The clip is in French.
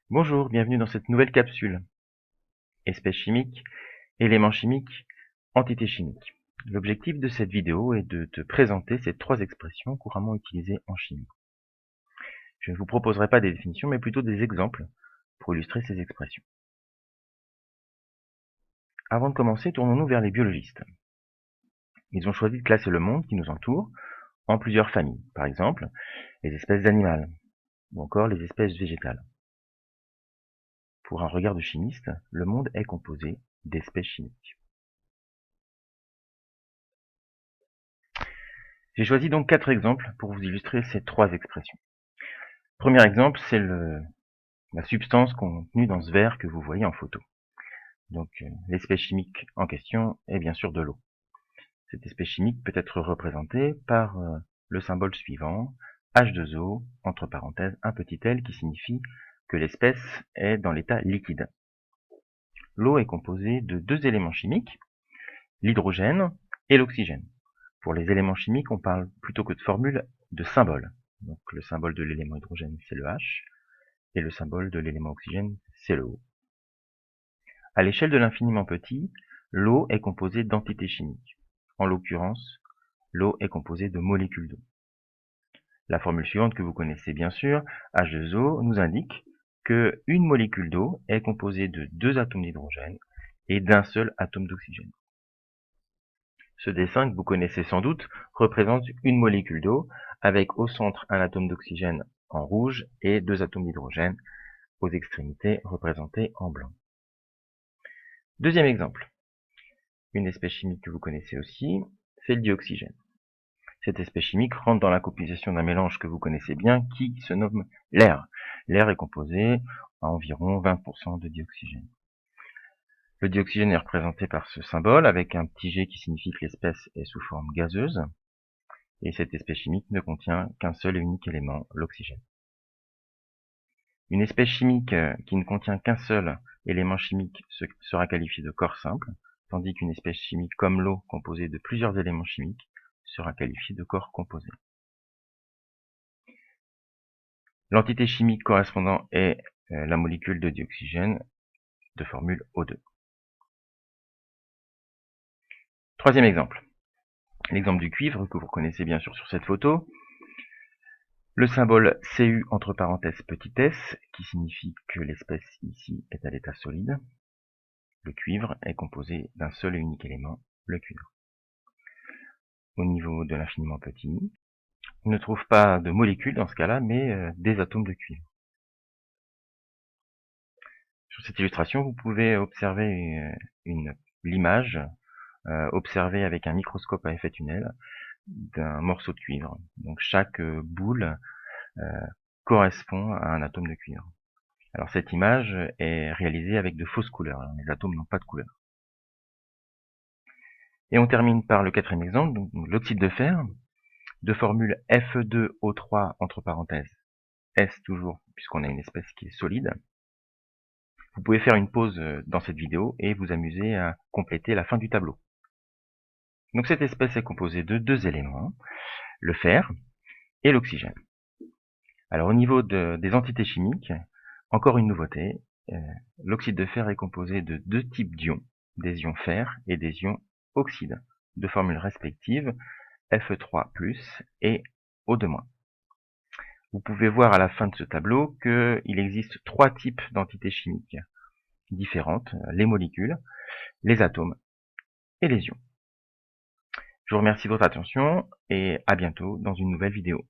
Bonjour, bienvenue dans cette nouvelle capsule. Espèces chimiques, éléments chimiques, entités chimiques. L'objectif de cette vidéo est de te présenter ces trois expressions couramment utilisées en chimie. Je ne vous proposerai pas des définitions, mais plutôt des exemples pour illustrer ces expressions. Avant de commencer, tournons-nous vers les biologistes. Ils ont choisi de classer le monde qui nous entoure en plusieurs familles, par exemple les espèces animales ou encore les espèces végétales. Pour un regard de chimiste, le monde est composé d'espèces chimiques. J'ai choisi donc 4 exemples pour vous illustrer ces trois expressions. Premier exemple, c'est la substance contenue dans ce verre que vous voyez en photo. Donc l'espèce chimique en question est bien sûr de l'eau. Cette espèce chimique peut être représentée par le symbole suivant, H2O, entre parenthèses un petit l qui signifie que l'espèce est dans l'état liquide. L'eau est composée de deux éléments chimiques, l'hydrogène et l'oxygène. Pour les éléments chimiques, on parle plutôt que de formule de symbole. Donc le symbole de l'élément hydrogène, c'est le H, et le symbole de l'élément oxygène, c'est le O. À l'échelle de l'infiniment petit, l'eau est composée d'entités chimiques. En l'occurrence, l'eau est composée de molécules d'eau. La formule suivante que vous connaissez bien sûr, H2O, nous indique qu'une molécule d'eau est composée de deux atomes d'hydrogène et d'un seul atome d'oxygène. Ce dessin que vous connaissez sans doute représente une molécule d'eau avec au centre un atome d'oxygène en rouge et deux atomes d'hydrogène aux extrémités représentés en blanc. Deuxième exemple. Une espèce chimique que vous connaissez aussi, c'est le dioxygène. Cette espèce chimique rentre dans la composition d'un mélange que vous connaissez bien qui se nomme l'air. L'air est composé à environ 20% de dioxygène. Le dioxygène est représenté par ce symbole avec un petit g qui signifie que l'espèce est sous forme gazeuse. Et cette espèce chimique ne contient qu'un seul et unique élément, l'oxygène. Une espèce chimique qui ne contient qu'un seul élément chimique sera qualifiée de corps simple, tandis qu'une espèce chimique comme l'eau, composée de plusieurs éléments chimiques, sera qualifiée de corps composé. L'entité chimique correspondant est la molécule de dioxygène de formule O2. Troisième exemple. L'exemple du cuivre que vous connaissez bien sûr sur cette photo. Le symbole Cu entre parenthèses petit s qui signifie que l'espèce ici est à l'état solide. Le cuivre est composé d'un seul et unique élément, le cuivre. Au niveau de l'infiniment petit, on ne trouve pas de molécules dans ce cas-là, mais des atomes de cuivre. Sur cette illustration, vous pouvez observer l'image observée avec un microscope à effet tunnel d'un morceau de cuivre. Donc chaque boule correspond à un atome de cuivre. Alors cette image est réalisée avec de fausses couleurs. Les atomes n'ont pas de couleur. Et on termine par le quatrième exemple, donc l'oxyde de fer, de formule Fe2O3 entre parenthèses S toujours, puisqu'on a une espèce qui est solide. Vous pouvez faire une pause dans cette vidéo et vous amuser à compléter la fin du tableau. Donc cette espèce est composée de deux éléments, le fer et l'oxygène. Alors au niveau des entités chimiques, encore une nouveauté, l'oxyde de fer est composé de deux types d'ions, des ions fer et des ions oxyde, de formules respectives Fe3+, et O2-. Vous pouvez voir à la fin de ce tableau qu'il existe trois types d'entités chimiques différentes, les molécules, les atomes et les ions. Je vous remercie de votre attention et à bientôt dans une nouvelle vidéo.